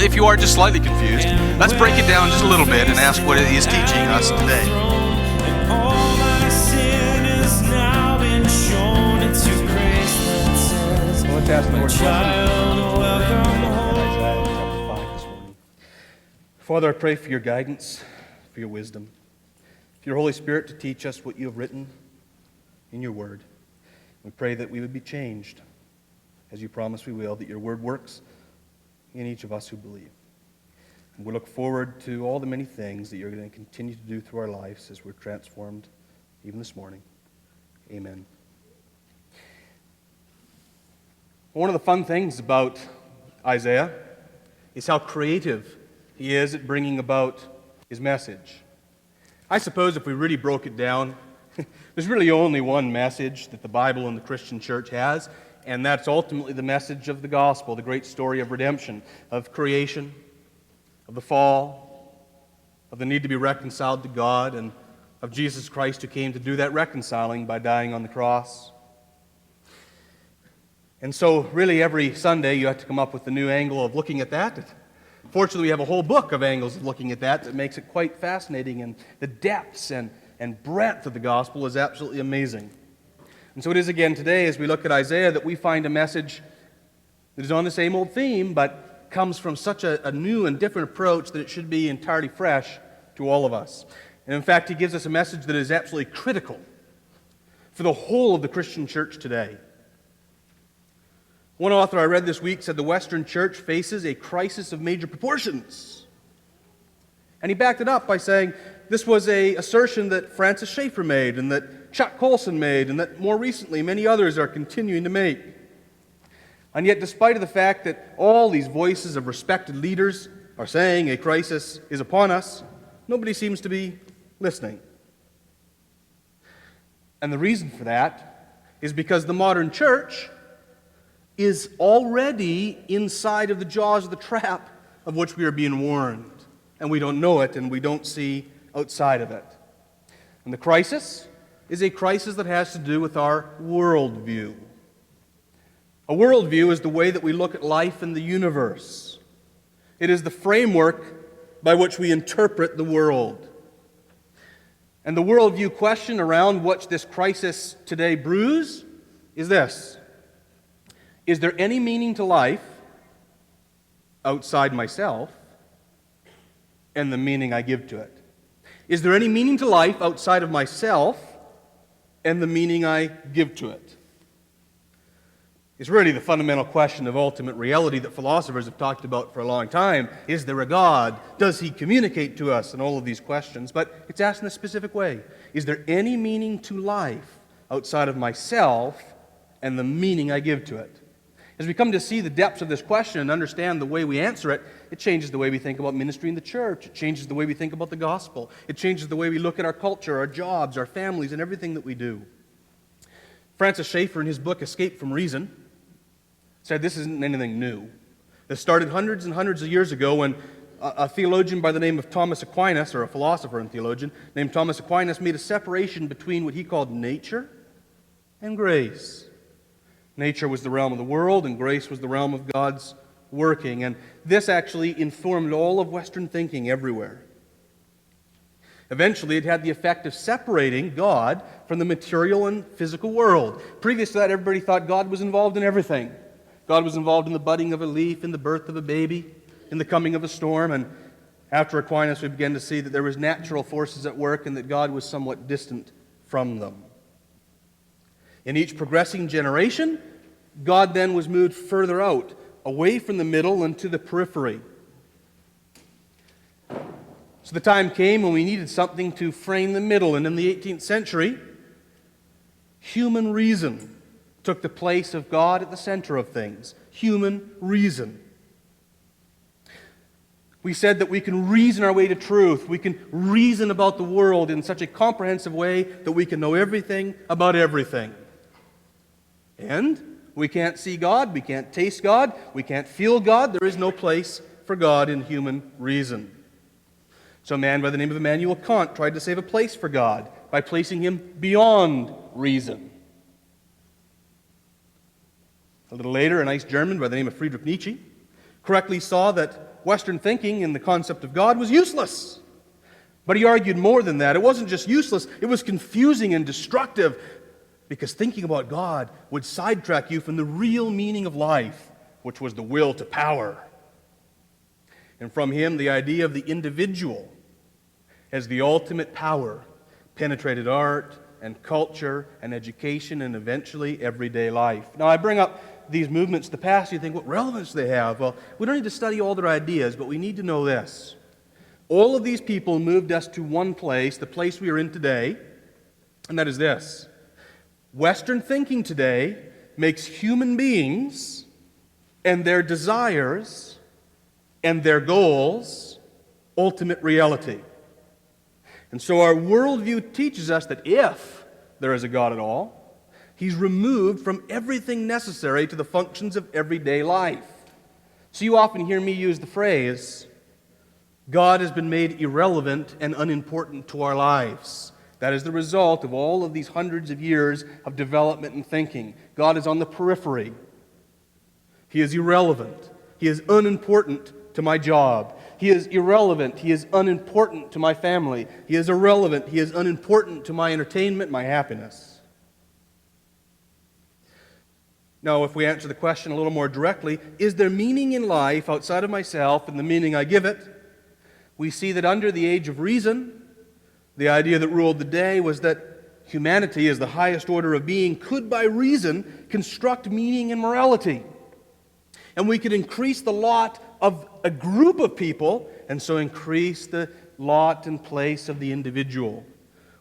if you are just slightly confused, let's break it down just a little bit and ask what it is teaching us today. Let's ask the Lord's blessing. Father, I pray for your guidance, for your wisdom, for your Holy Spirit to teach us what you have written in your word. We pray that we would be changed, as you promise we will, that your word works in each of us who believe. And we look forward to all the many things that you're going to continue to do through our lives as we're transformed even this morning. Amen. One of the fun things about Isaiah is how creative he is at bringing about his message. I suppose if we really broke it down, there's really only one message that the Bible and the Christian church has, and that's ultimately the message of the gospel, the great story of redemption, of creation, of the fall, of the need to be reconciled to God, and of Jesus Christ who came to do that reconciling by dying on the cross. And so really every Sunday you have to come up with a new angle of looking at that. Fortunately, we have a whole book of angles of looking at that makes it quite fascinating, and the depths and breadth of the gospel is absolutely amazing. And so it is again today as we look at Isaiah that we find a message that is on the same old theme but comes from such a new and different approach that it should be entirely fresh to all of us. And in fact, he gives us a message that is absolutely critical for the whole of the Christian church today. One author I read this week said the Western church faces a crisis of major proportions. And he backed it up by saying this was an assertion that Francis Schaffer made and that Chuck Colson made and that more recently many others are continuing to make. And yet, despite of the fact that all these voices of respected leaders are saying a crisis is upon us, nobody seems to be listening. And the reason for that is because the modern church is already inside of the jaws of the trap of which we are being warned. And we don't know it, and we don't see outside of it. And the crisis is a crisis that has to do with our worldview. A worldview is the way that we look at life and the universe. It is the framework by which we interpret the world. And the worldview question around which this crisis today brews is this: is there any meaning to life outside myself and the meaning I give to it? Is there any meaning to life outside of myself and the meaning I give to it? It's really the fundamental question of ultimate reality that philosophers have talked about for a long time. Is there a God? Does he communicate to us? And all of these questions. But it's asked in a specific way. Is there any meaning to life outside of myself and the meaning I give to it? As we come to see the depths of this question and understand the way we answer it, it changes the way we think about ministry in the church. It changes the way we think about the gospel. It changes the way we look at our culture, our jobs, our families, and everything that we do. Francis Schaffer, in his book Escape from Reason, said this isn't anything new. This started hundreds and hundreds of years ago when a theologian by the name of Thomas Aquinas, or a philosopher and theologian named Thomas Aquinas, made a separation between what he called nature and grace. Nature was the realm of the world, and grace was the realm of God's working. And this actually informed all of Western thinking everywhere. Eventually, it had the effect of separating God from the material and physical world. Previous to that, everybody thought God was involved in everything. God was involved in the budding of a leaf, in the birth of a baby, in the coming of a storm. And after Aquinas, we began to see that there was natural forces at work and that God was somewhat distant from them. In each progressing generation, God then was moved further out, away from the middle and to the periphery. So the time came when we needed something to frame the middle, and in the 18th century, human reason took the place of God at the center of things. Human reason. We said that we can reason our way to truth. We can reason about the world in such a comprehensive way that we can know everything about everything. And we can't see God, we can't taste God, we can't feel God. There is no place for God in human reason. So a man by the name of Immanuel Kant tried to save a place for God by placing him beyond reason. A little later, a nice German by the name of Friedrich Nietzsche correctly saw that Western thinking in the concept of God was useless. But he argued more than that. It wasn't just useless, it was confusing and destructive, because thinking about God would sidetrack you from the real meaning of life, which was the will to power. And from him, the idea of the individual as the ultimate power penetrated art and culture and education and eventually everyday life. Now, I bring up these movements to the past, you think, what relevance do they have? Well, we don't need to study all their ideas, but we need to know this. All of these people moved us to one place, the place we are in today, and that is this. Western thinking today makes human beings and their desires and their goals ultimate reality. And so our worldview teaches us that if there is a God at all, He's removed from everything necessary to the functions of everyday life. So you often hear me use the phrase, God has been made irrelevant and unimportant to our lives. That is the result of all of these hundreds of years of development and thinking. God is on the periphery. He is irrelevant. He is unimportant to my job. He is irrelevant. He is unimportant to my family. He is irrelevant. He is unimportant to my entertainment, my happiness. Now, if we answer the question a little more directly, is there meaning in life outside of myself and the meaning I give it? We see that under the age of reason, the idea that ruled the day was that humanity, as the highest order of being, could by reason construct meaning and morality. And we could increase the lot of a group of people, and so increase the lot and place of the individual.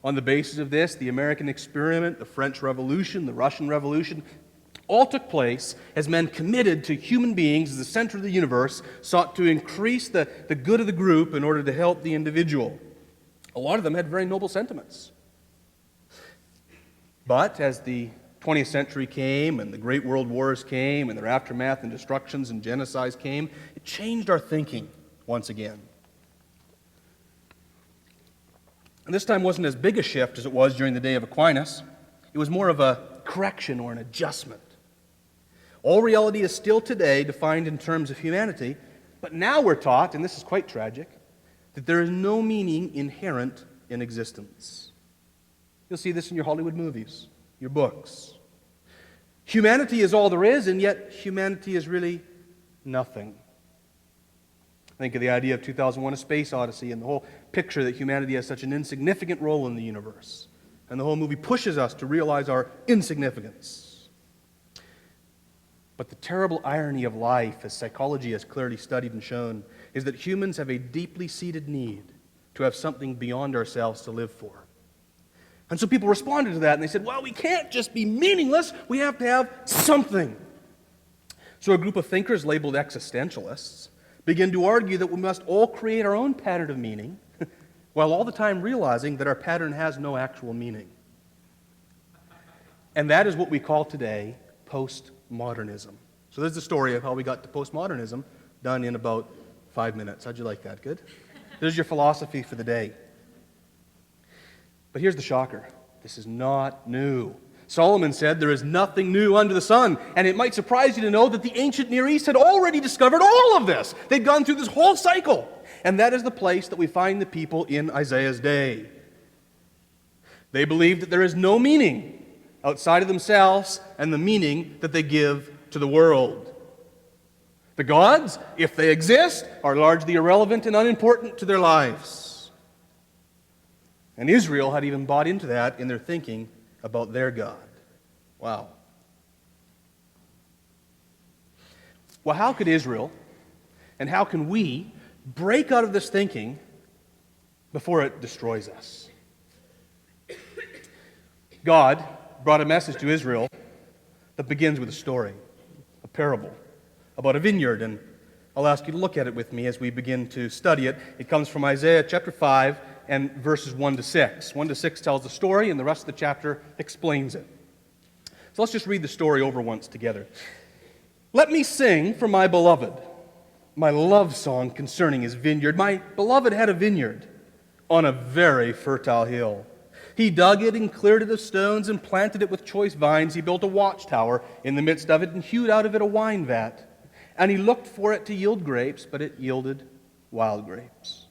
On the basis of this, the American experiment, the French Revolution, the Russian Revolution, all took place as men committed to human beings as the center of the universe, sought to increase the good of the group in order to help the individual. A lot of them had very noble sentiments. But as the 20th century came and the great world wars came and their aftermath and destructions and genocides came, it changed our thinking once again. And this time wasn't as big a shift as it was during the day of Aquinas. It was more of a correction or an adjustment. All reality is still today defined in terms of humanity, but now we're taught, and this is quite tragic, that there is no meaning inherent in existence. You'll see this in your Hollywood movies, your books. Humanity is all there is, and yet humanity is really nothing. Think of the idea of 2001: A Space Odyssey and the whole picture that humanity has such an insignificant role in the universe. And the whole movie pushes us to realize our insignificance. But the terrible irony of life, as psychology has clearly studied and shown, is that humans have a deeply seated need to have something beyond ourselves to live for. And so people responded to that, and they said, well, we can't just be meaningless, we have to have something. So a group of thinkers labeled existentialists begin to argue that we must all create our own pattern of meaning, while all the time realizing that our pattern has no actual meaning. And that is what we call today postmodernism. So there's the story of how we got to postmodernism, done in about 5 minutes. How'd you like that? Good? There's your philosophy for the day. But here's the shocker. This is not new. Solomon said there is nothing new under the sun. And it might surprise you to know that the ancient Near East had already discovered all of this. They'd gone through this whole cycle. And that is the place that we find the people in Isaiah's day. They believe that there is no meaning outside of themselves and the meaning that they give to the world. The gods, if they exist, are largely irrelevant and unimportant to their lives. And Israel had even bought into that in their thinking about their God. Wow. Well, how could Israel and how can we break out of this thinking before it destroys us? God brought a message to Israel that begins with a story, a parable about a vineyard, and I'll ask you to look at it with me as we begin to study it. It comes from Isaiah chapter 5 and verses 1 to 6. 1 to 6 tells the story, and the rest of the chapter explains it. So let's just read the story over once together. Let me sing for my beloved, my love song concerning his vineyard. My beloved had a vineyard on a very fertile hill. He dug it and cleared it of stones and planted it with choice vines. He built a watchtower in the midst of it and hewed out of it a wine vat. And he looked for it to yield grapes, but it yielded wild grapes.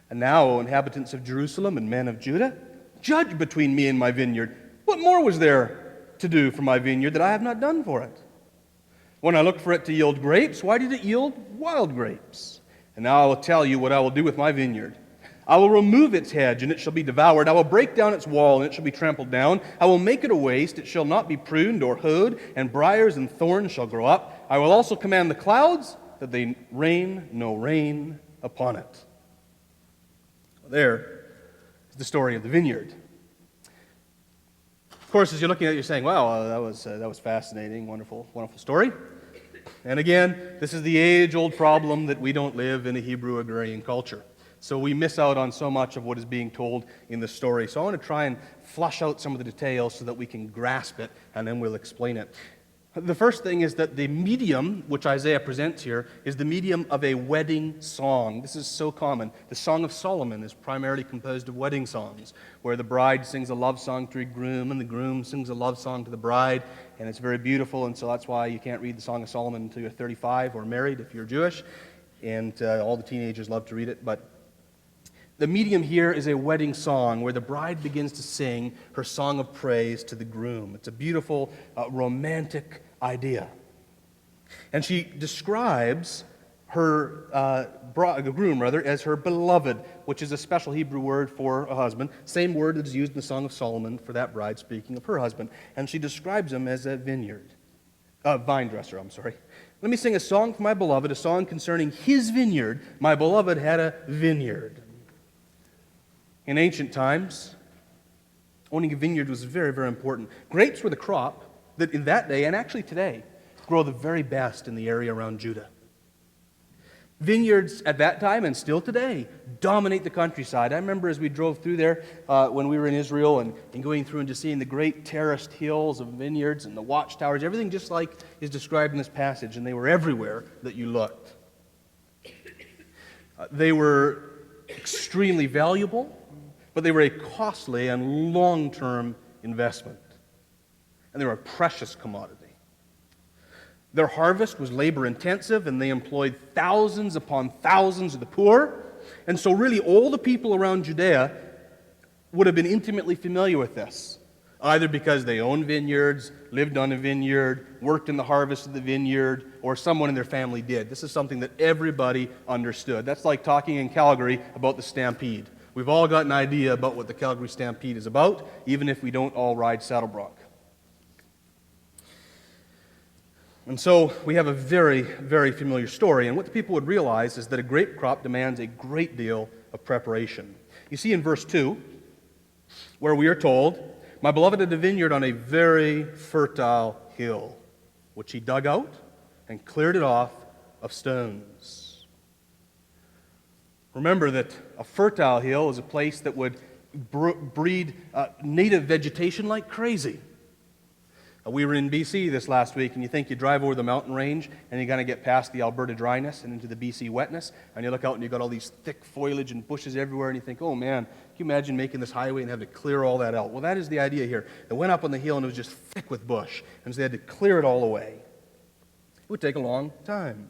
And now, O inhabitants of Jerusalem and men of Judah, judge between me and my vineyard. What more was there to do for my vineyard that I have not done for it? When I looked for it to yield grapes, why did it yield wild grapes? And now I will tell you what I will do with my vineyard. I will remove its hedge, and it shall be devoured. I will break down its wall, and it shall be trampled down. I will make it a waste. It shall not be pruned or hoed, and briars and thorns shall grow up. I will also command the clouds that they rain no rain upon it. There is the story of the vineyard. Of course, as you're looking at it, you're saying, wow, that was fascinating, wonderful, wonderful story. And again, this is the age-old problem that we don't live in a Hebrew agrarian culture. So we miss out on so much of what is being told in the story. So I want to try and flush out some of the details so that we can grasp it, and then we'll explain it. The first thing is that the medium, which Isaiah presents here, is the medium of a wedding song. This is so common. The Song of Solomon is primarily composed of wedding songs, where the bride sings a love song to her groom, and the groom sings a love song to the bride, and it's very beautiful, and so that's why you can't read the Song of Solomon until you're 35 or married if you're Jewish, and all the teenagers love to read it, but the medium here is a wedding song where the bride begins to sing her song of praise to the groom. It's a beautiful, romantic idea. And she describes her groom as her beloved, which is a special Hebrew word for a husband. Same word that is used in the Song of Solomon for that bride speaking of her husband. And she describes him as a vine dresser. Let me sing a song for my beloved, a song concerning his vineyard. My beloved had a vineyard. In ancient times, owning a vineyard was very, very important. Grapes were the crop that in that day, and actually today, grow the very best in the area around Judah. Vineyards at that time, and still today, dominate the countryside. I remember as we drove through there when we were in Israel and going through and just seeing the great terraced hills of vineyards and the watchtowers, everything just like is described in this passage, and they were everywhere that you looked. They were extremely valuable, but they were a costly and long-term investment. And they were a precious commodity. Their harvest was labor-intensive, and they employed thousands upon thousands of the poor. And so really all the people around Judea would have been intimately familiar with this, either because they owned vineyards, lived on a vineyard, worked in the harvest of the vineyard, or someone in their family did. This is something that everybody understood. That's like talking in Calgary about the Stampede. We've all got an idea about what the Calgary Stampede is about, even if we don't all ride Saddlebrook. And so we have a very, very familiar story. And what the people would realize is that a grape crop demands a great deal of preparation. You see in verse 2, where we are told, my beloved had a vineyard on a very fertile hill, which he dug out and cleared it off of stones. Remember that a fertile hill is a place that would breed native vegetation like crazy. We were in BC this last week, and you think you drive over the mountain range, and you kind of get past the Alberta dryness and into the BC wetness, and you look out and you've got all these thick foliage and bushes everywhere, and you think, oh man, can you imagine making this highway and having to clear all that out? Well, that is the idea here. They went up on the hill, and it was just thick with bush, and so they had to clear it all away. It would take a long time.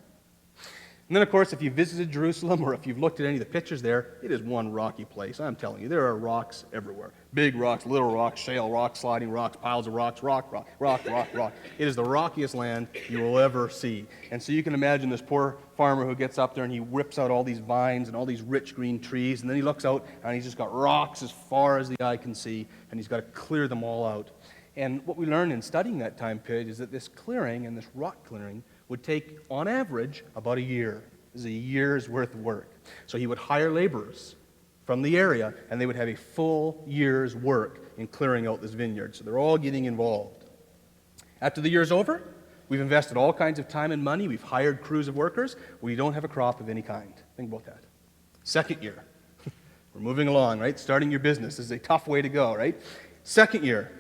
And then, of course, if you visited Jerusalem or if you've looked at any of the pictures there, it is one rocky place. I'm telling you, there are rocks everywhere. Big rocks, little rocks, shale rocks, sliding rocks, piles of rocks, rock. It is the rockiest land you will ever see. And so you can imagine this poor farmer who gets up there and he rips out all these vines and all these rich green trees, and then he looks out and he's just got rocks as far as the eye can see, and he's got to clear them all out. And what we learned in studying that time period is that this clearing and this rock clearing would take, on average, about a year. This is a year's worth of work. So he would hire laborers from the area, and they would have a full year's work in clearing out this vineyard. So they're all getting involved. After the year's over, we've invested all kinds of time and money. We've hired crews of workers. We don't have a crop of any kind. Think about that. Second year. We're moving along, right? Starting your business. This is a tough way to go, right? Second year.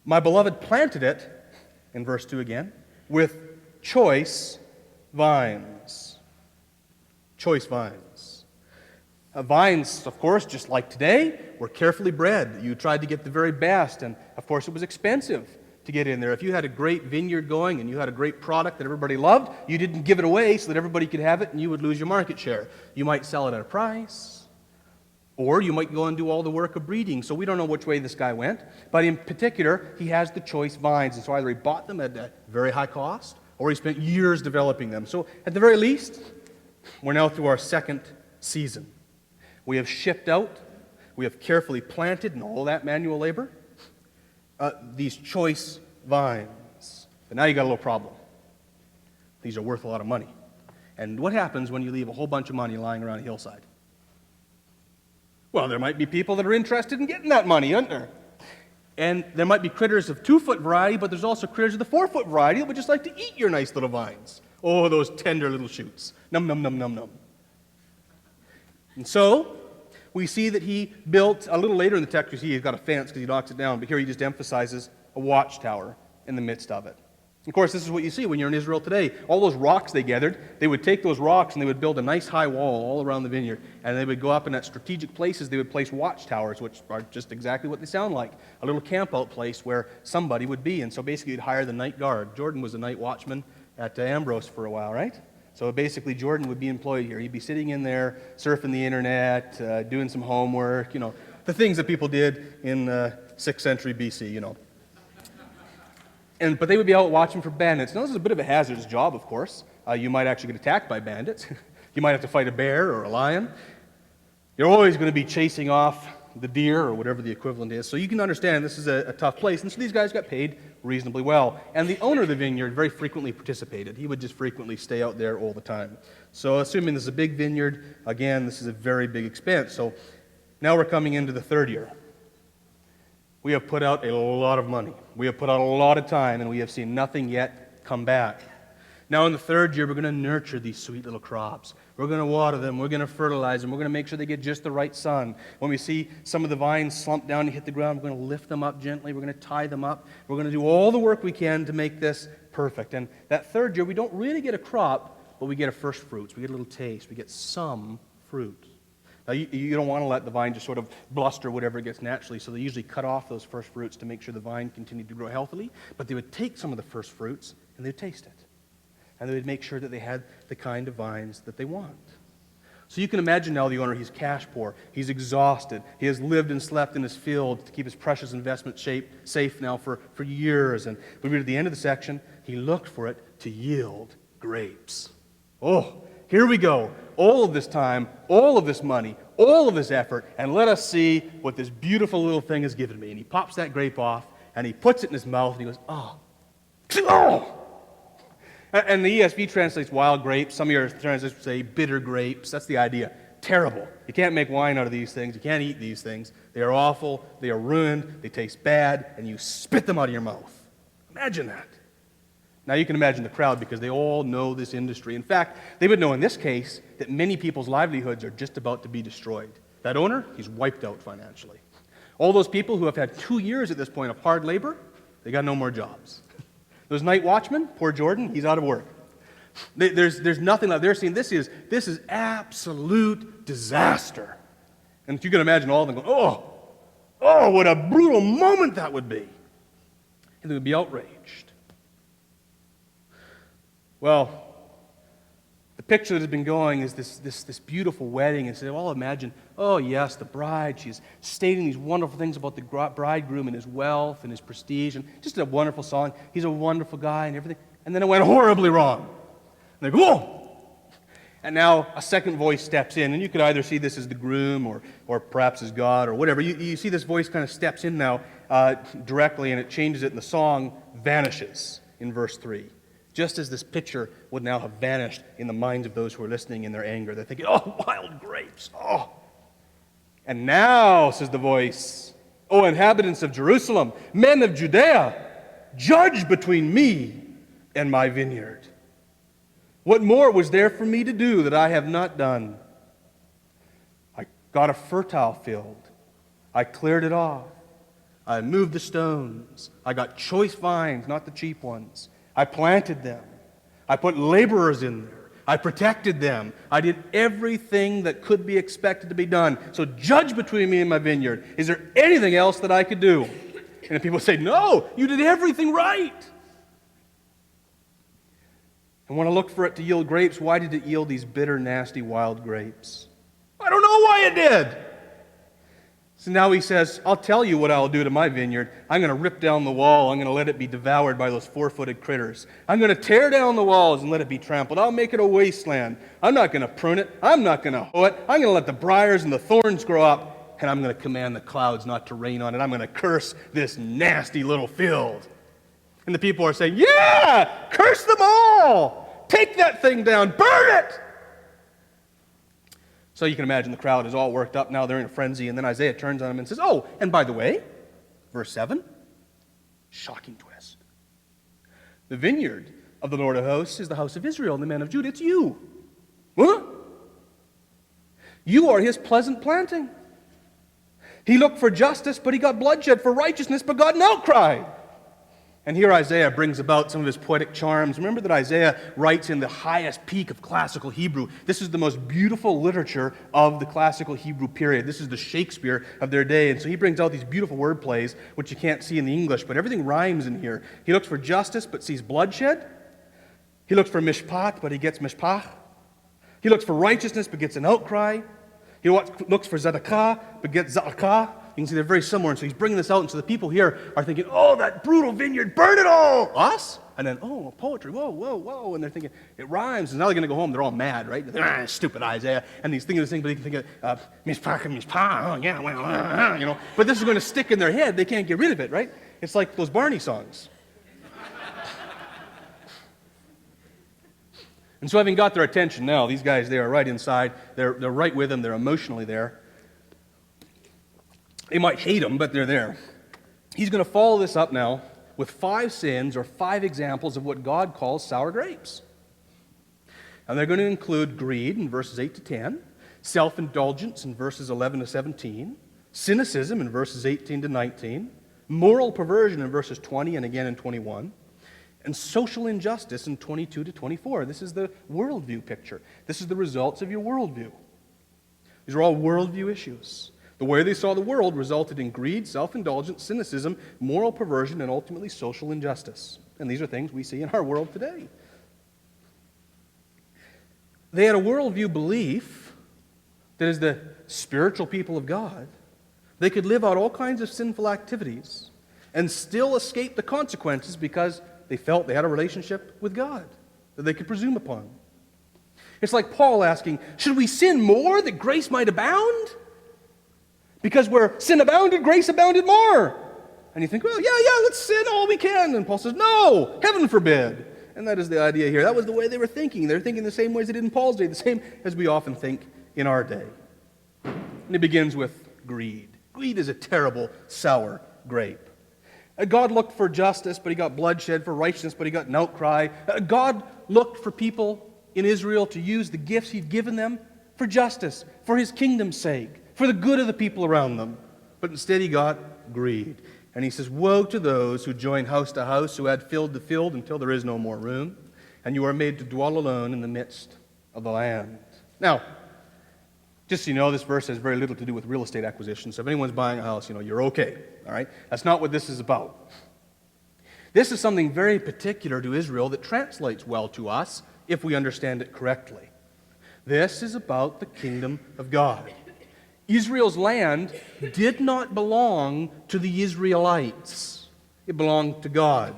My beloved planted it, in verse 2 again, with choice vines. Choice vines. Vines, of course, just like today, were carefully bred. You tried to get the very best, and of course it was expensive to get in there. If you had a great vineyard going and you had a great product that everybody loved, you didn't give it away so that everybody could have it and you would lose your market share. You might sell it at a price, or you might go and do all the work of breeding. So we don't know which way this guy went, but in particular, he has the choice vines. And so either he bought them at a very high cost, or he spent years developing them. So at the very least, we're now through our second season. We have shipped out, we have carefully planted, and all that manual labor, these choice vines. But now you got a little problem. These are worth a lot of money. And what happens when you leave a whole bunch of money lying around a hillside? Well, there might be people that are interested in getting that money, aren't there? And there might be critters of 2-foot variety, but there's also critters of the 4-foot variety that would just like to eat your nice little vines. Oh, those tender little shoots. Num, num, num, num, num. And so, we see that he built, a little later in the text, you see he's got a fence because he knocks it down, but here he just emphasizes a watchtower in the midst of it. Of course, this is what you see when you're in Israel today. All those rocks they gathered, they would take those rocks and they would build a nice high wall all around the vineyard, and they would go up in at strategic places, they would place watchtowers, which are just exactly what they sound like, a little camp-out place where somebody would be. And so basically you'd hire the night guard. Jordan was a night watchman at Ambrose for a while, right? So basically, Jordan would be employed here. He'd be sitting in there, surfing the internet, doing some homework, the things that people did in 6th century BC, But they would be out watching for bandits. Now, this is a bit of a hazardous job, of course. You might actually get attacked by bandits. You might have to fight a bear or a lion. You're always going to be chasing off the deer or whatever the equivalent is. So you can understand this is a tough place. And so these guys got paid reasonably well. And the owner of the vineyard very frequently participated. He would just frequently stay out there all the time. So assuming this is a big vineyard, again, this is a very big expense. So now we're coming into the third year. We have put out a lot of money. We have put out a lot of time, and we have seen nothing yet come back. Now in the third year, we're going to nurture these sweet little crops. We're going to water them. We're going to fertilize them. We're going to make sure they get just the right sun. When we see some of the vines slump down and hit the ground, we're going to lift them up gently. We're going to tie them up. We're going to do all the work we can to make this perfect. And that third year, we don't really get a crop, but we get a first fruits. We get a little taste. We get some fruit. Now, you don't want to let the vine just sort of bluster whatever it gets naturally, so they usually cut off those first fruits to make sure the vine continued to grow healthily. But they would take some of the first fruits and they'd taste it. And they would make sure that they had the kind of vines that they want. So you can imagine now the owner, he's cash poor, he's exhausted, he has lived and slept in his field to keep his precious investment safe now for years. And we read at the end of the section, he looked for it to yield grapes. Oh, here we go. All of this time, all of this money, all of this effort, and let us see what this beautiful little thing has given me. And he pops that grape off, and he puts it in his mouth, and he goes, oh. And the ESV translates wild grapes. Some of your translations say bitter grapes. That's the idea. Terrible. You can't make wine out of these things. You can't eat these things. They are awful. They are ruined. They taste bad, and you spit them out of your mouth. Imagine that. Now you can imagine the crowd because they all know this industry. In fact, they would know in this case that many people's livelihoods are just about to be destroyed. That owner, he's wiped out financially. All those people who have had 2 years at this point of hard labor, they got no more jobs. Those night watchmen, poor Jordan, he's out of work. There's nothing left. They're saying this is absolute disaster. And if you can imagine all of them going, oh, what a brutal moment that would be. And they would be outraged. Well, the picture that has been going is this beautiful wedding. And so, imagine, oh yes, the bride, she's stating these wonderful things about the bridegroom and his wealth and his prestige, and just a wonderful song. He's a wonderful guy and everything. And then it went horribly wrong. And they go, whoa! And now a second voice steps in, and you could either see this as the groom or perhaps as God or whatever. You see this voice kind of steps in now directly, and it changes it, and the song vanishes in verse 3. Just as this picture would now have vanished in the minds of those who are listening in their anger. They're thinking, oh, wild grapes, oh. And now, says the voice, O inhabitants of Jerusalem, men of Judea, judge between me and my vineyard. What more was there for me to do that I have not done? I got a fertile field. I cleared it off. I moved the stones. I got choice vines, not the cheap ones. I planted them. I put laborers in there. I protected them. I did everything that could be expected to be done. So judge between me and my vineyard. Is there anything else that I could do? And people say, no, you did everything right. And when I looked for it to yield grapes, why did it yield these bitter, nasty, wild grapes? I don't know why it did. So now he says, I'll tell you what I'll do to my vineyard. I'm going to rip down the wall. I'm going to let it be devoured by those four-footed critters. I'm going to tear down the walls and let it be trampled. I'll make it a wasteland. I'm not going to prune it. I'm not going to hoe it. I'm going to let the briars and the thorns grow up, and I'm going to command the clouds not to rain on it. I'm going to curse this nasty little field. And the people are saying, yeah, curse them all. Take that thing down. Burn it. So you can imagine the crowd is all worked up. Now they're in a frenzy. And then Isaiah turns on him and says, oh, and by the way, verse 7, shocking twist. The vineyard of the Lord of hosts is the house of Israel and the men of Judah. It's you. What? You are his pleasant planting. He looked for justice, but he got bloodshed. For righteousness, but got an outcry. And here Isaiah brings about some of his poetic charms. Remember that Isaiah writes in the highest peak of classical Hebrew. This is the most beautiful literature of the classical Hebrew period. This is the Shakespeare of their day. And so he brings out these beautiful word plays, which you can't see in the English, but everything rhymes in here. He looks for justice, but sees bloodshed. He looks for mishpat, but he gets mishpach. He looks for righteousness, but gets an outcry. He looks for tzedakah, but gets za'akah. You can see they're very similar, and so he's bringing this out, and so the people here are thinking, oh, that brutal vineyard, burn it all! Us? And then, oh, poetry, whoa, whoa, whoa, and they're thinking, it rhymes, and now they're going to go home, they're all mad, right? Stupid Isaiah, and he's thinking this thing, but he can think of, mishpach and mishpah, oh, yeah, well, you know. But this is going to stick in their head, they can't get rid of it, right? It's like those Barney songs. And so having got their attention now, these guys, they are right inside, they're right with him, they're emotionally there. They might hate him, but they're there. He's going to follow this up now with 5 sins or 5 examples of what God calls sour grapes. And they're going to include greed in verses 8 to 10, self-indulgence in verses 11 to 17, cynicism in verses 18 to 19, moral perversion in verses 20 and again in 21, and social injustice in 22 to 24. This is the worldview picture. This is the results of your worldview. These are all worldview issues. The way they saw the world resulted in greed, self-indulgence, cynicism, moral perversion, and ultimately social injustice. And these are things we see in our world today. They had a worldview belief that as the spiritual people of God, they could live out all kinds of sinful activities and still escape the consequences because they felt they had a relationship with God that they could presume upon. It's like Paul asking, should we sin more that grace might abound? Because where sin abounded, grace abounded more. And you think, well, yeah, let's sin all we can. And Paul says, no, heaven forbid. And that is the idea here. That was the way they were thinking. They're thinking the same ways they did in Paul's day, the same as we often think in our day. And it begins with greed. Greed is a terrible, sour grape. God looked for justice, but he got bloodshed, for righteousness, but he got an outcry. God looked for people in Israel to use the gifts he'd given them for justice, for his kingdom's sake, for the good of the people around them. But instead he got greed. And he says, woe to those who join house to house, who had filled the field until there is no more room, and you are made to dwell alone in the midst of the land. Now, just so you know, this verse has very little to do with real estate acquisition. So if anyone's buying a house, you're okay. All right? That's not what this is about. This is something very particular to Israel that translates well to us if we understand it correctly. This is about the kingdom of God. Israel's land did not belong to the Israelites. It belonged to God.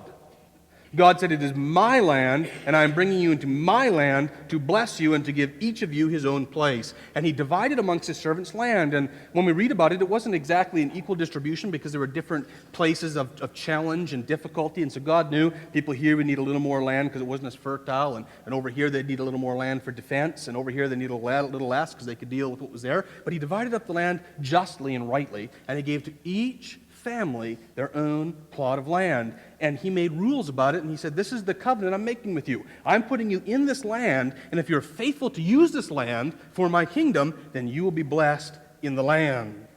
God said, it is my land, and I am bringing you into my land to bless you and to give each of you his own place. And he divided amongst his servants land. And when we read about it, it wasn't exactly an equal distribution because there were different places of challenge and difficulty. And so God knew people here would need a little more land because it wasn't as fertile. And over here they'd need a little more land for defense. And over here they need a little less because they could deal with what was there. But he divided up the land justly and rightly. And he gave to each family their own plot of land. And he made rules about it, and he said, this is the covenant I'm making with you. I'm putting you in this land, and if you're faithful to use this land for my kingdom, then you will be blessed in the land.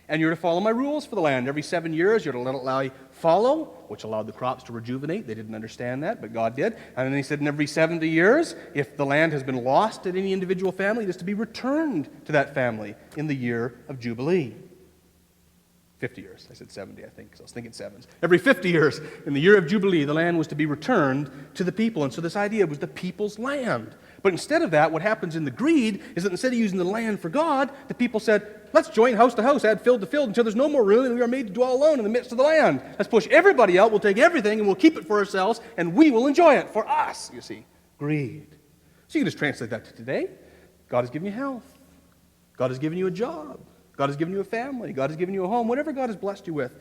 And you're to follow my rules for the land. Every 7 years, you're to let it lie fallow, which allowed the crops to rejuvenate. They didn't understand that, but God did. And then he said, in every 70 years, if the land has been lost at any individual family, it is to be returned to that family in the year of Jubilee. 50 years. I said 70, I think, because I was thinking sevens. Every 50 years, in the year of Jubilee, the land was to be returned to the people. And so this idea was the people's land. But instead of that, what happens in the greed is that instead of using the land for God, the people said, let's join house to house, add field to field, until there's no more room, and we are made to dwell alone in the midst of the land. Let's push everybody out, we'll take everything, and we'll keep it for ourselves, and we will enjoy it for us, you see. Greed. So you can just translate that to today. God has given you health. God has given you a job. God has given you a family. God has given you a home. Whatever God has blessed you with,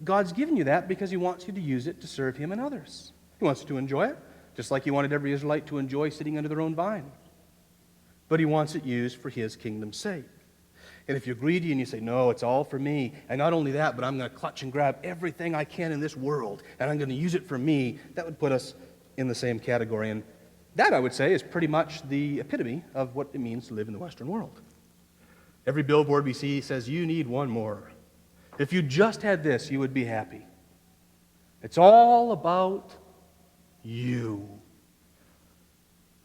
God's given you that because He wants you to use it to serve Him and others. He wants you to enjoy it, just like He wanted every Israelite to enjoy sitting under their own vine. But He wants it used for His kingdom's sake. And if you're greedy and you say, no, it's all for me, and not only that, but I'm going to clutch and grab everything I can in this world, and I'm going to use it for me, that would put us in the same category. And that, I would say, is pretty much the epitome of what it means to live in the Western world. Every billboard we see says, you need one more. If you just had this, you would be happy. It's all about you.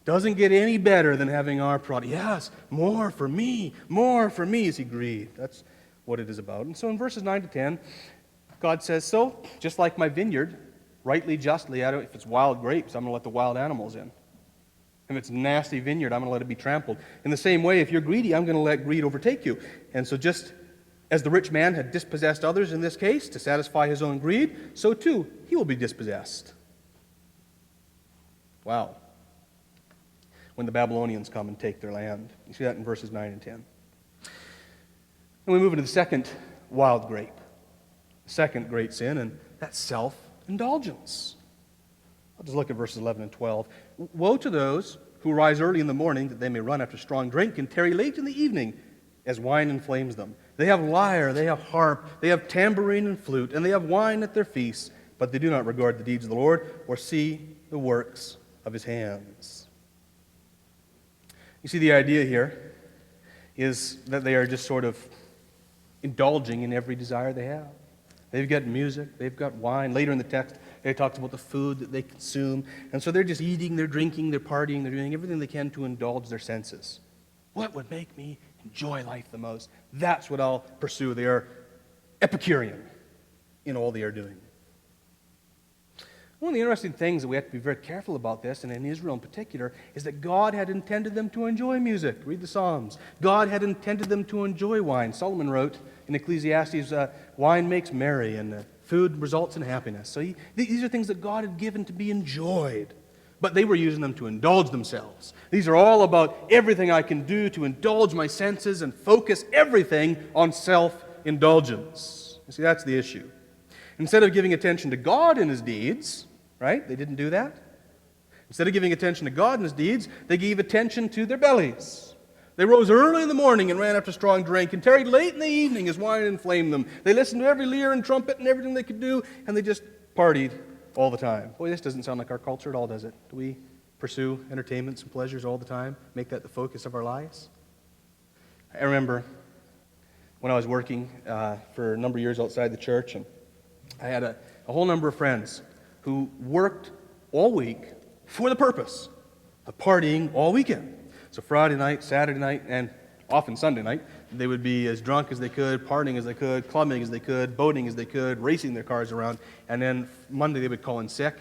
Doesn't get any better than having our product. Yes, more for me, you see, greed. That's what it is about. And so in verses 9 to 10, God says, so, just like my vineyard, rightly, justly, if it's wild grapes, I'm going to let the wild animals in. If it's a nasty vineyard, I'm going to let it be trampled. In the same way, if you're greedy, I'm going to let greed overtake you. And so just as the rich man had dispossessed others in this case to satisfy his own greed, so too he will be dispossessed. Wow. When the Babylonians come and take their land. You see that in verses 9 and 10. And we move into the second wild grape, the second great sin, and that's self-indulgence. I'll just look at verses 11 and 12. Woe to those who rise early in the morning that they may run after strong drink and tarry late in the evening as wine inflames them. They have lyre, they have harp, they have tambourine and flute, and they have wine at their feasts, but they do not regard the deeds of the Lord or see the works of His hands. You see, the idea here is that they are just sort of indulging in every desire they have. They've got music, they've got wine. Later in the text, it talks about the food that they consume. And so they're just eating, they're drinking, they're partying, they're doing everything they can to indulge their senses. What would make me enjoy life the most? That's what I'll pursue. They are Epicurean in all they are doing. One of the interesting things that we have to be very careful about this, and in Israel in particular, is that God had intended them to enjoy music. Read the Psalms. God had intended them to enjoy wine. Solomon wrote in Ecclesiastes, wine makes merry and food results in happiness. So these are things that God had given to be enjoyed. But they were using them to indulge themselves. These are all about everything I can do to indulge my senses and focus everything on self-indulgence. You see, that's the issue. Instead of giving attention to God and His deeds, right? They didn't do that. Instead of giving attention to God and His deeds, they gave attention to their bellies. They rose early in the morning and ran after strong drink and tarried late in the evening as wine inflamed them. They listened to every lyre and trumpet and everything they could do, and they just partied all the time. Boy, this doesn't sound like our culture at all, does it? Do we pursue entertainments and pleasures all the time? Make that the focus of our lives? I remember when I was working for a number of years outside the church, and I had a whole number of friends who worked all week for the purpose of partying all weekend. So Friday night, Saturday night, and often Sunday night, they would be as drunk as they could, partying as they could, clubbing as they could, boating as they could, racing their cars around. And then Monday they would call in sick,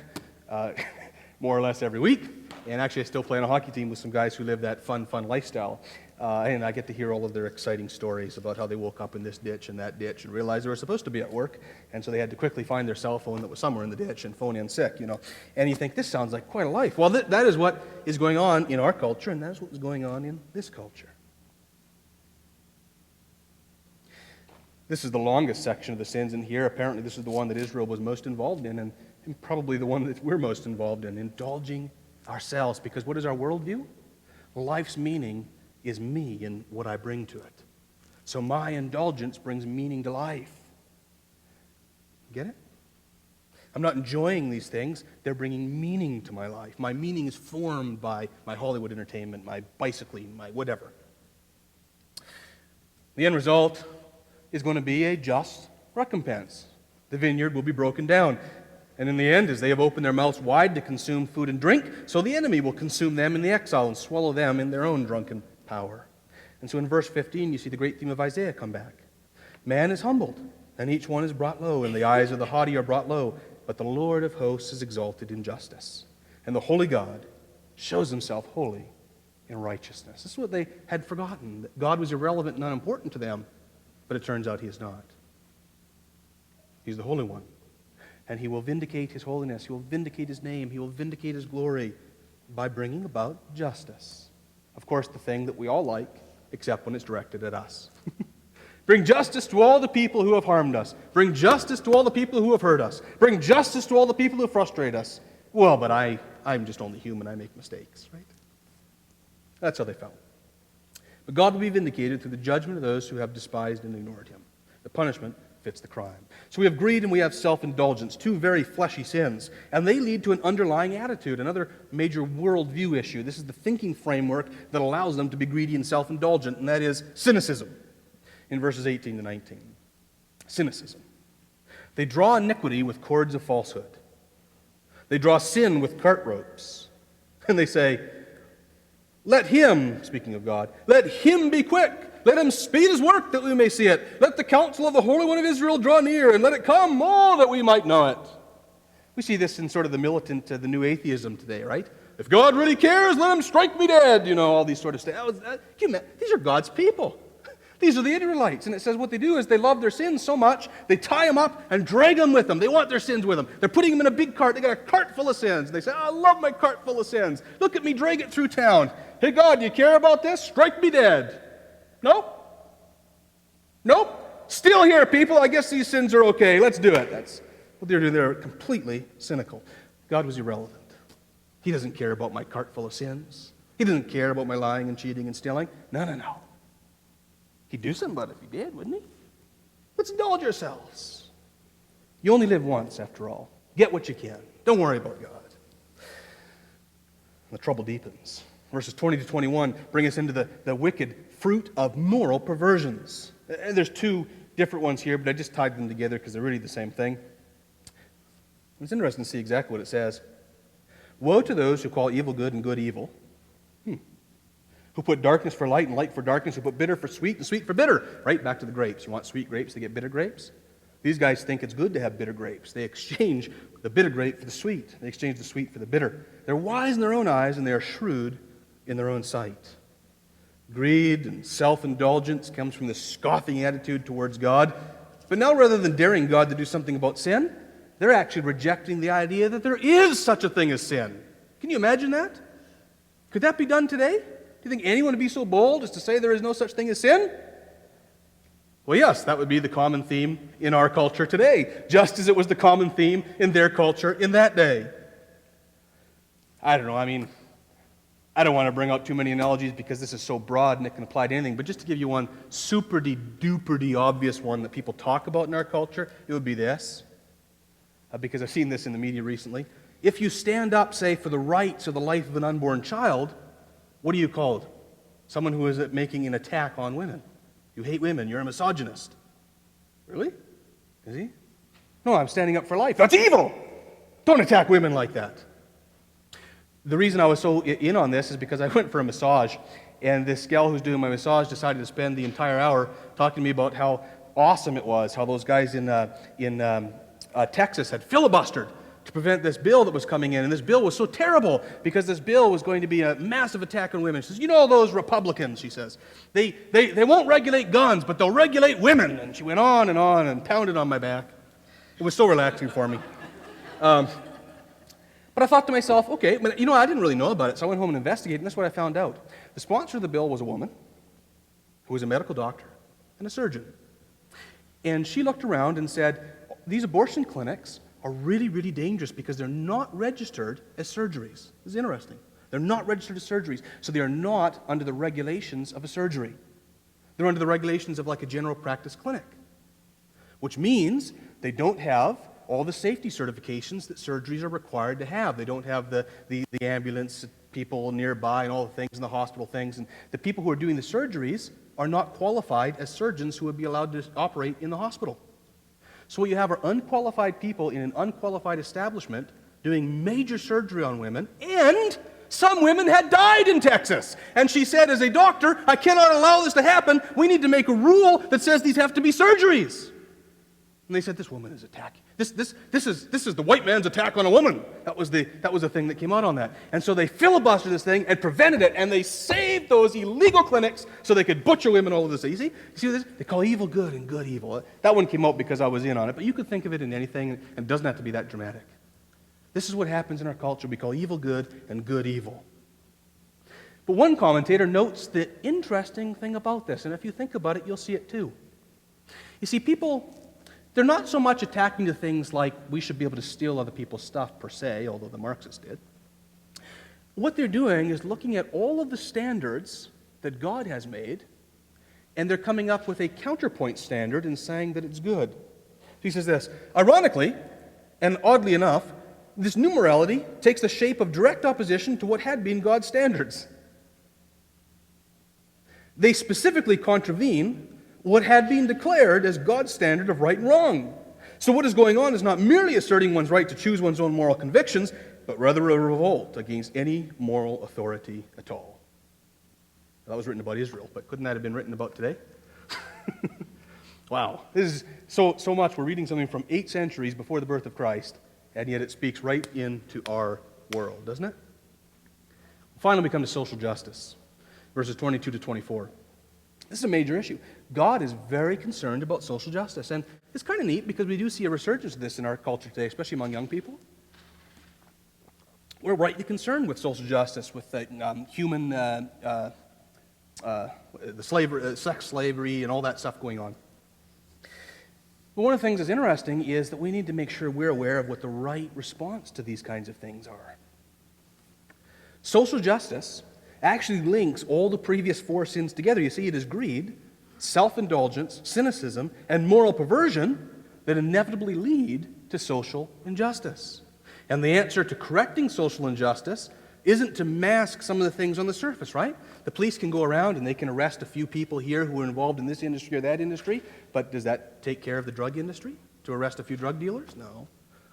more or less every week. And actually I still play on a hockey team with some guys who live that fun lifestyle. And I get to hear all of their exciting stories about how they woke up in this ditch and that ditch and realized they were supposed to be at work, and so they had to quickly find their cell phone that was somewhere in the ditch and phone in sick, you know. And you think, this sounds like quite a life. Well, that is what is going on in our culture, and that is what was going on in this culture. This is the longest section of the sins in here. Apparently this is the one that Israel was most involved in, and probably the one that we're most involved in, indulging ourselves. Because what is our worldview? Life's meaning is me and what I bring to it. So my indulgence brings meaning to life. Get it? I'm not enjoying these things. They're bringing meaning to my life. My meaning is formed by my Hollywood entertainment, my bicycling, my whatever. The end result is going to be a just recompense. The vineyard will be broken down. And in the end, as they have opened their mouths wide to consume food and drink, so the enemy will consume them in the exile and swallow them in their own drunken power. And so in verse 15, you see the great theme of Isaiah come back. Man is humbled. and each one is brought low, and the eyes of the haughty are brought low. But the Lord of hosts is exalted in justice, and the holy God shows himself holy in righteousness. This is what they had forgotten, that God was irrelevant and unimportant to them, but it turns out he is not. He's the Holy One, and he will vindicate his holiness, he will vindicate his name, he will vindicate his glory by bringing about justice. Of course, the thing that we all like, except when it's directed at us. Bring justice to all the people who have harmed us. Bring justice to all the people who have hurt us. Bring justice to all the people who frustrate us. Well, but I'm just only human. I make mistakes, right? That's how they felt. But God will be vindicated through the judgment of those who have despised and ignored him. The punishment fits the crime. So we have greed and we have self-indulgence, two very fleshy sins. And they lead to an underlying attitude, another major worldview issue. This is the thinking framework that allows them to be greedy and self-indulgent, and that is cynicism. In verses 18 to 19. Cynicism. They draw iniquity with cords of falsehood. They draw sin with cart ropes. And they say, let him, speaking of God, let him be quick. Let him speed his work that we may see it. Let the counsel of the Holy One of Israel draw near, and let it come, oh, that we might know it. We see this in sort of the militant, the new atheism today, right? If God really cares, let him strike me dead. You know, all these sort of stuff. These are God's people. These are the Israelites, and it says what they do is they love their sins so much, they tie them up and drag them with them. They want their sins with them. They're putting them in a big cart. They got a cart full of sins. They say, I love my cart full of sins. Look at me drag it through town. Hey, God, you care about this? Strike me dead. Nope. Still here, people. I guess these sins are okay. Let's do it. That's what they're doing. They're completely cynical. God was irrelevant. He doesn't care about my cart full of sins. He doesn't care about my lying and cheating and stealing. No. He'd do something about it if he did, wouldn't he? Let's indulge ourselves. You only live once, after all. Get what you can. Don't worry about God. And the trouble deepens. Verses 20 to 21 bring us into the wicked fruit of moral perversions. And there's two different ones here, but I just tied them together because they're really the same thing. It's interesting to see exactly what it says. Woe to those who call evil good and good evil, who put darkness for light and light for darkness, who put bitter for sweet and sweet for bitter. Right, back to the grapes. You want sweet grapes, they get bitter grapes. These guys think it's good to have bitter grapes. They exchange the bitter grape for the sweet. They exchange the sweet for the bitter. They're wise in their own eyes, and they are shrewd in their own sight. Greed and self-indulgence comes from this scoffing attitude towards God. But now, rather than daring God to do something about sin, they're actually rejecting the idea that there is such a thing as sin. Can you imagine that? Could that be done today? Do you think anyone would be so bold as to say there is no such thing as sin? Well, yes, that would be the common theme in our culture today, just as it was the common theme in their culture in that day. I don't know, I don't want to bring out too many analogies because this is so broad and it can apply to anything, but just to give you one super-duper obvious one that people talk about in our culture, it would be this. Because I've seen this in the media recently. If you stand up, say, for the rights of the life of an unborn child, what are you called? Someone who is making an attack on women. You hate women. You're a misogynist. Really? Is he? No, I'm standing up for life. That's evil! Don't attack women like that. The reason I was so in on this is because I went for a massage, and this gal who's doing my massage decided to spend the entire hour talking to me about how awesome it was, how those guys in Texas had filibustered to prevent this bill that was coming in. And this bill was so terrible because this bill was going to be a massive attack on women. She says, you know those Republicans, she says. They won't regulate guns, but they'll regulate women. And she went on and pounded on my back. It was so relaxing for me. But I thought to myself, okay, but I didn't really know about it, so I went home and investigated, and that's what I found out. The sponsor of the bill was a woman who was a medical doctor and a surgeon. And she looked around and said, these abortion clinics are really, really dangerous because they're not registered as surgeries. This is interesting. They're not registered as surgeries, so they are not under the regulations of a surgery. They're under the regulations of like a general practice clinic, which means they don't have all the safety certifications that surgeries are required to have. They don't have the ambulance people nearby and all the things and the hospital things. And the people who are doing the surgeries are not qualified as surgeons who would be allowed to operate in the hospital. So what you have are unqualified people in an unqualified establishment doing major surgery on women, and some women had died in Texas. And she said, as a doctor, I cannot allow this to happen. We need to make a rule that says these have to be surgeries. And they said, this woman is attacking. This is the white man's attack on a woman. That was the thing that came out on that. And so they filibustered this thing and prevented it, and they saved those illegal clinics so they could butcher women all over the city. You see this? They call evil good and good evil. That one came out because I was in on it, but you could think of it in anything, and it doesn't have to be that dramatic. This is what happens in our culture. We call evil good and good evil. But one commentator notes the interesting thing about this, and if you think about it, you'll see it too. You see, people, they're not so much attacking the things like we should be able to steal other people's stuff per se, although the Marxists did. What they're doing is looking at all of the standards that God has made, and they're coming up with a counterpoint standard and saying that it's good. He says this, ironically, and oddly enough, this new morality takes the shape of direct opposition to what had been God's standards. They specifically contravene what had been declared as God's standard of right and wrong. So what is going on is not merely asserting one's right to choose one's own moral convictions, but rather a revolt against any moral authority at all. That was written about Israel, but couldn't that have been written about today? Wow. This is so much. We're reading something from 8 centuries before the birth of Christ, and yet it speaks right into our world, doesn't it? Finally, we come to social justice, verses 22 to 24. This is a major issue. God is very concerned about social justice, and it's kind of neat because we do see a resurgence of this in our culture today, especially among young people. We're rightly concerned with social justice, with human, the slavery, sex slavery, and all that stuff going on. But one of the things that's interesting is that we need to make sure we're aware of what the right response to these kinds of things are. Social justice actually links all the previous 4 sins together. You see, it is greed, self-indulgence, cynicism, and moral perversion that inevitably lead to social injustice. And the answer to correcting social injustice isn't to mask some of the things on the surface, right? The police can go around and they can arrest a few people here who are involved in this industry or that industry, but does that take care of the drug industry? To arrest a few drug dealers? No.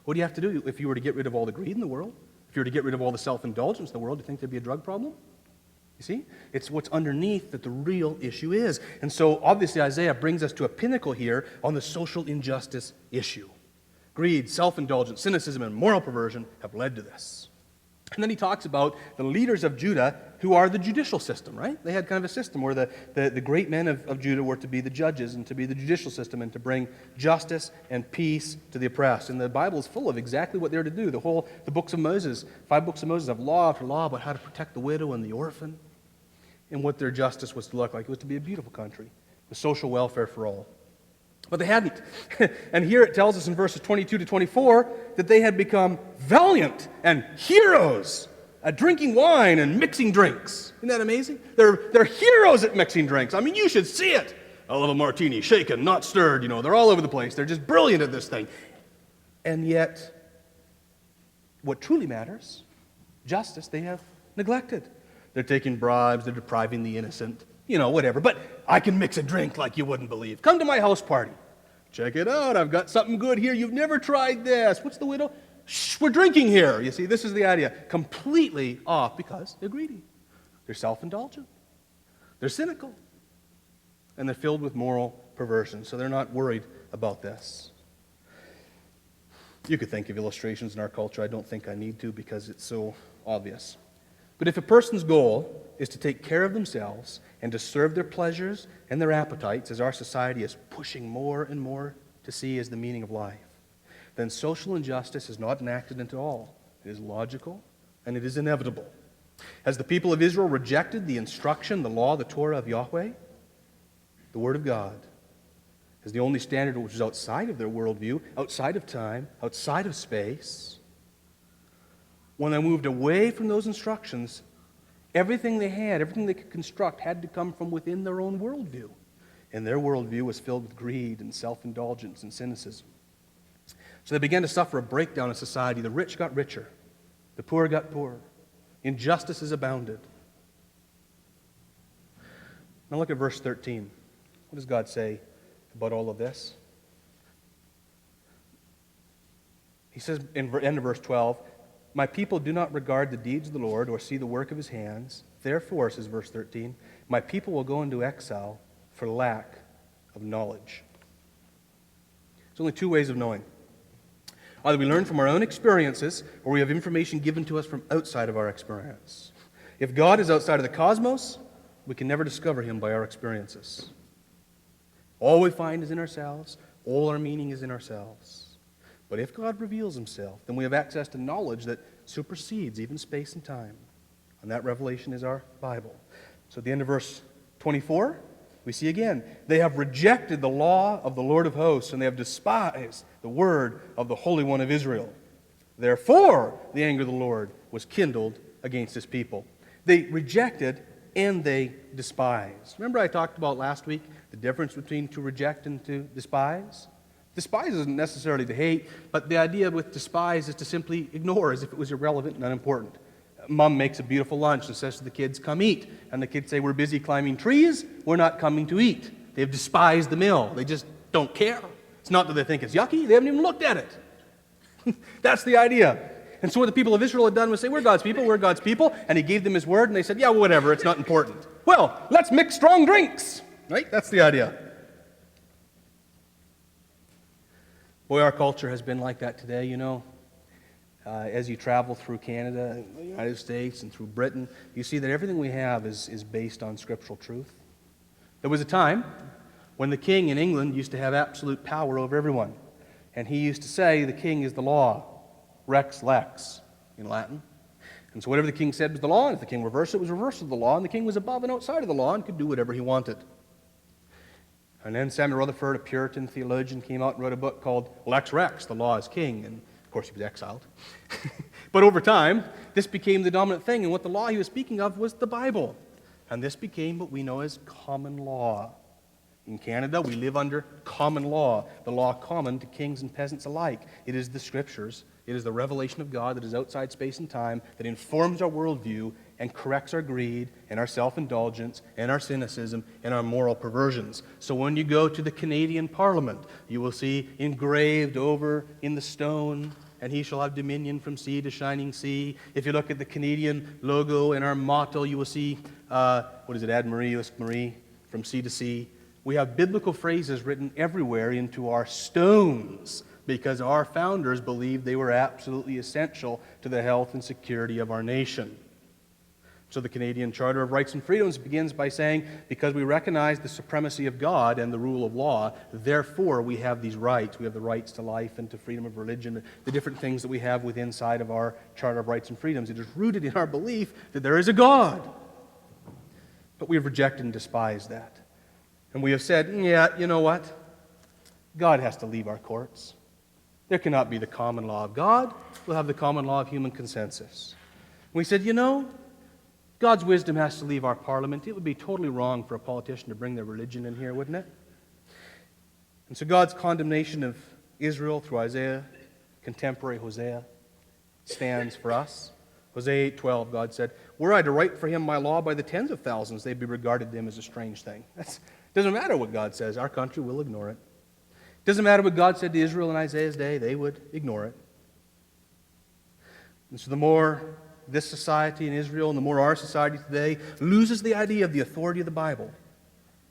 What do you have to do if you were to get rid of all the greed in the world? If you were to get rid of all the self-indulgence in the world, do you think there'd be a drug problem? You see? It's what's underneath that the real issue is. And so, obviously, Isaiah brings us to a pinnacle here on the social injustice issue. Greed, self-indulgence, cynicism, and moral perversion have led to this. And then he talks about the leaders of Judah who are the judicial system, right? They had kind of a system where the great men of Judah were to be the judges and to be the judicial system and to bring justice and peace to the oppressed. And the Bible is full of exactly what they're to do. The books of Moses, 5 books of Moses have law after law about how to protect the widow and the orphan and what their justice was to look like. It was to be a beautiful country with social welfare for all. But they hadn't. And here it tells us in verses 22 to 24 that they had become valiant and heroes at drinking wine and mixing drinks. Isn't that amazing? They're heroes at mixing drinks. I mean, you should see it. A little martini, shaken, not stirred. They're all over the place. They're just brilliant at this thing. And yet, what truly matters, justice, they have neglected. They're taking bribes. They're depriving the innocent. Whatever. But I can mix a drink like you wouldn't believe. Come to my house party. Check it out. I've got something good here. You've never tried this. What's the widow? Shh, we're drinking here. You see, this is the idea. Completely off because they're greedy. They're self-indulgent. They're cynical. And they're filled with moral perversion. So they're not worried about this. You could think of illustrations in our culture. I don't think I need to because it's so obvious. But if a person's goal is to take care of themselves and to serve their pleasures and their appetites, as our society is pushing more and more to see as the meaning of life, then social injustice is not enacted into all. It is logical and it is inevitable. As the people of Israel rejected the instruction, the law, the Torah of Yahweh, the Word of God, as the only standard which is outside of their worldview, outside of time, outside of space, when they moved away from those instructions, everything they had, everything they could construct had to come from within their own worldview. And their worldview was filled with greed and self-indulgence and cynicism. So they began to suffer a breakdown in society. The rich got richer. The poor got poorer. Injustices abounded. Now look at verse 13. What does God say about all of this? He says in the end of verse 12, "My people do not regard the deeds of the Lord or see the work of his hands. Therefore," says verse 13, "my people will go into exile for lack of knowledge." There's only two ways of knowing. Either we learn from our own experiences, or we have information given to us from outside of our experience. If God is outside of the cosmos, we can never discover him by our experiences. All we find is in ourselves. All our meaning is in ourselves. But if God reveals himself, then we have access to knowledge that supersedes even space and time. And that revelation is our Bible. So at the end of verse 24, we see again, they have rejected the law of the Lord of hosts, and they have despised the word of the Holy One of Israel. Therefore, the anger of the Lord was kindled against his people. They rejected and they despised. Remember I talked about last week the difference between to reject and to despise? Despise isn't necessarily to hate, but the idea with despise is to simply ignore as if it was irrelevant and unimportant. Mom makes a beautiful lunch and says to the kids, come eat. And the kids say, we're busy climbing trees, we're not coming to eat. They've despised the meal. They just don't care. It's not that they think it's yucky, they haven't even looked at it. That's the idea. And so what the people of Israel had done was say, we're God's people, and he gave them his word, and they said, yeah, whatever, it's not important. Well, let's mix strong drinks, right? That's the idea. Boy, our culture has been like that today, you know. As you travel through Canada, the United States, and through Britain, you see that everything we have is based on scriptural truth. There was a time when the king in England used to have absolute power over everyone. And he used to say, the king is the law, rex lex, in Latin. And so whatever the king said was the law, and if the king reversed it, was reversed of the law, and the king was above and outside of the law and could do whatever he wanted. And then Samuel Rutherford, a Puritan theologian, came out and wrote a book called Lex Rex, The Law is King, and of course he was exiled. But over time, this became the dominant thing, and what the law he was speaking of was the Bible. And this became what we know as common law. In Canada, we live under common law, the law common to kings and peasants alike. It is the Scriptures. It is the revelation of God that is outside space and time, that informs our worldview and corrects our greed and our self-indulgence and our cynicism and our moral perversions. So when you go to the Canadian Parliament, you will see engraved over in the stone, and he shall have dominion from sea to shining sea. If you look at the Canadian logo and our motto, you will see, Ad Marie, Marie, from sea to sea. We have biblical phrases written everywhere into our stones because our founders believed they were absolutely essential to the health and security of our nation. So the Canadian Charter of Rights and Freedoms begins by saying, because we recognize the supremacy of God and the rule of law, therefore we have these rights. We have the rights to life and to freedom of religion, the different things that we have within inside of our Charter of Rights and Freedoms. It is rooted in our belief that there is a God. But we have rejected and despised that. And we have said, yeah, you know what? God has to leave our courts. There cannot be the common law of God. We'll have the common law of human consensus. And we said, you know, God's wisdom has to leave our parliament. It would be totally wrong for a politician to bring their religion in here, wouldn't it? And so God's condemnation of Israel through Isaiah, contemporary Hosea, stands for us. Hosea 8:12, God said, were I to write for him my law by the tens of thousands, they'd be regarded them as a strange thing. Doesn't matter what God says. Our country will ignore it. Doesn't matter what God said to Israel in Isaiah's day. They would ignore it. And so the more this society in Israel and the more our society today loses the idea of the authority of the Bible,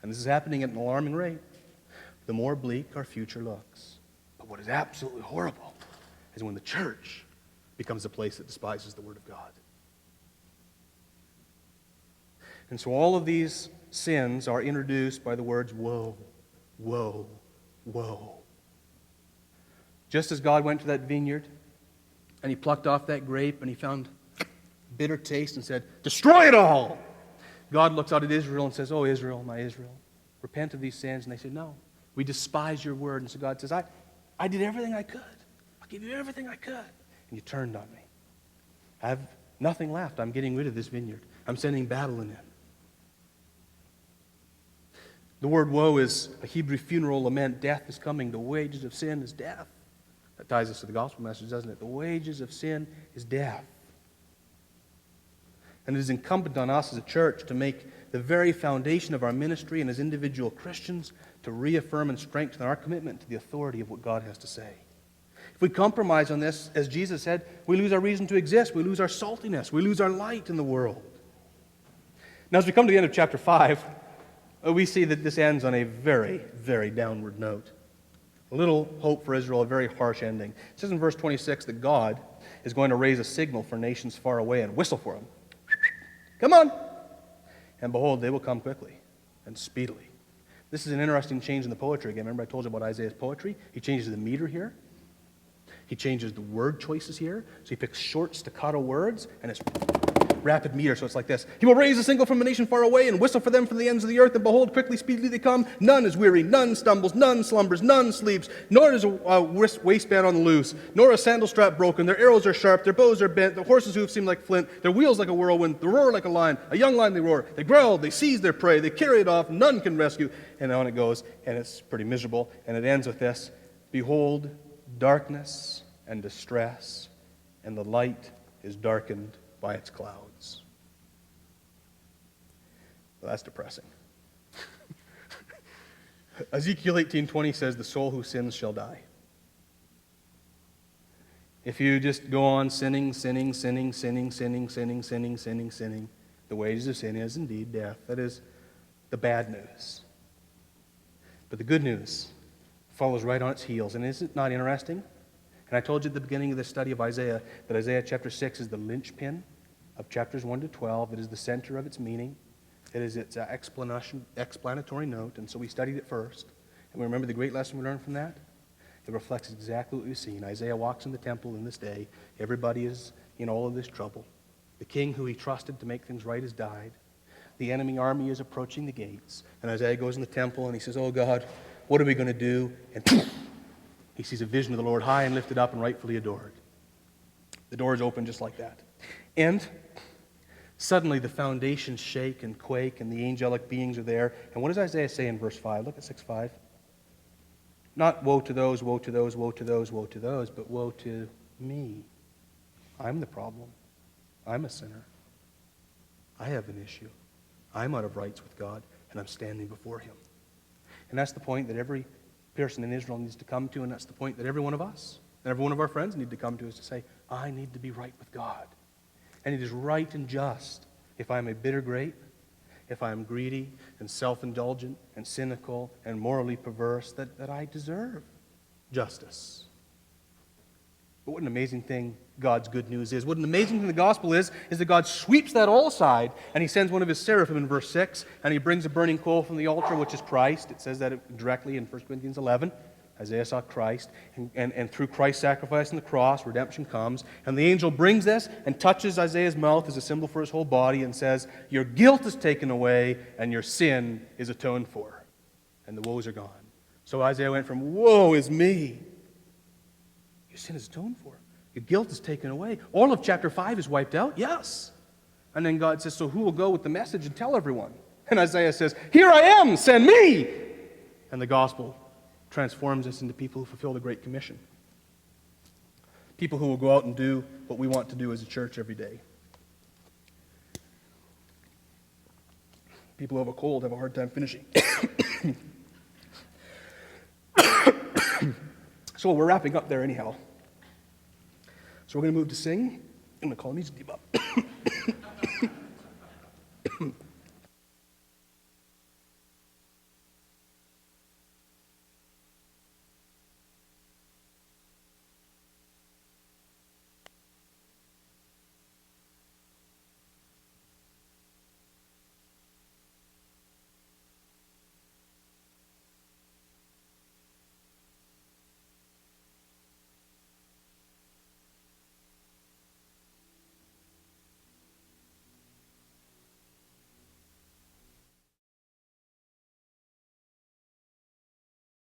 and this is happening at an alarming rate, the more bleak our future looks. But what is absolutely horrible is when the church becomes a place that despises the Word of God. And so all of these sins are introduced by the words, woe, woe, woe. Just as God went to that vineyard and he plucked off that grape and he found bitter taste and said, destroy it all. God looks out at Israel and says, oh, Israel, my Israel, repent of these sins. And they said, no, we despise your word. And so God says, I did everything I could. I'll give you everything I could. And you turned on me. I have nothing left. I'm getting rid of this vineyard. I'm sending battle in it. The word woe is a Hebrew funeral lament. Death is coming. The wages of sin is death. That ties us to the gospel message, doesn't it? The wages of sin is death. And it is incumbent on us as a church to make the very foundation of our ministry and as individual Christians to reaffirm and strengthen our commitment to the authority of what God has to say. If we compromise on this, as Jesus said, we lose our reason to exist. We lose our saltiness. We lose our light in the world. Now, as we come to the end of chapter 5, we see that this ends on a very, very downward note. A little hope for Israel, a very harsh ending. It says in verse 26 that God is going to raise a signal for nations far away and whistle for them. Come on! And behold, they will come quickly and speedily. This is an interesting change in the poetry again. Remember I told you about Isaiah's poetry? He changes the meter here. He changes the word choices here. So he picks short staccato words, and it's rapid meter, so it's like this. He will raise a signal from a nation far away and whistle for them from the ends of the earth, and behold, quickly, speedily they come. None is weary, none stumbles, none slumbers, none sleeps, nor is a waistband on the loose, nor a sandal strap broken. Their arrows are sharp, their bows are bent, their horses' hooves seem like flint, their wheels like a whirlwind, they roar like a lion, a young lion they roar. They growl, they seize their prey, they carry it off, none can rescue. And on it goes, and it's pretty miserable, and it ends with this. Behold, darkness and distress, and the light is darkened by its clouds. Well, that's depressing. Ezekiel 18:20 says, the soul who sins shall die. If you just go on sinning, the wages of sin is indeed death. That is the bad news. But the good news follows right on its heels. And is it not interesting? And I told you at the beginning of this study of Isaiah that Isaiah chapter 6 is the linchpin of chapters 1 to 12. It is the center of its meaning. It is its explanatory note. And so we studied it first. And we remember the great lesson we learned from that? It reflects exactly what we've seen. Isaiah walks in the temple in this day. Everybody is in all of this trouble. The king who he trusted to make things right has died. The enemy army is approaching the gates. And Isaiah goes in the temple and he says, oh God, what are we going to do? And he sees a vision of the Lord high and lifted up and rightfully adored. The doors open just like that. And suddenly the foundations shake and quake and the angelic beings are there. And what does Isaiah say in verse 5? Look at 6:5. Not woe to those, woe to those, woe to those, woe to those, but woe to me. I'm the problem. I'm a sinner. I have an issue. I'm out of rights with God, and I'm standing before Him. And that's the point that every person in Israel needs to come to, and that's the point that every one of us and every one of our friends need to come to, is to say, I need to be right with God. And it is right and just if I'm a bitter grape, if I'm greedy and self-indulgent and cynical and morally perverse, that I deserve justice. But what an amazing thing God's good news is. What an amazing thing the gospel is that God sweeps that all aside and He sends one of His seraphim in verse 6, and He brings a burning coal from the altar, which is Christ. It says that directly in 1 Corinthians 11. Isaiah saw Christ, and through Christ's sacrifice on the cross, redemption comes. And the angel brings this and touches Isaiah's mouth as a symbol for his whole body and says, your guilt is taken away and your sin is atoned for. And the woes are gone. So Isaiah went from, woe is me. Your sin is atoned for. Your guilt is taken away. All of chapter 5 is wiped out? Yes. And then God says, so who will go with the message and tell everyone? And Isaiah says, here I am, send me. And the gospel transforms us into people who fulfill the Great Commission. People who will go out and do what we want to do as a church every day. People who have a cold have a hard time finishing. So we're wrapping up there anyhow. So we're going to move to sing. I'm going to call the music team up.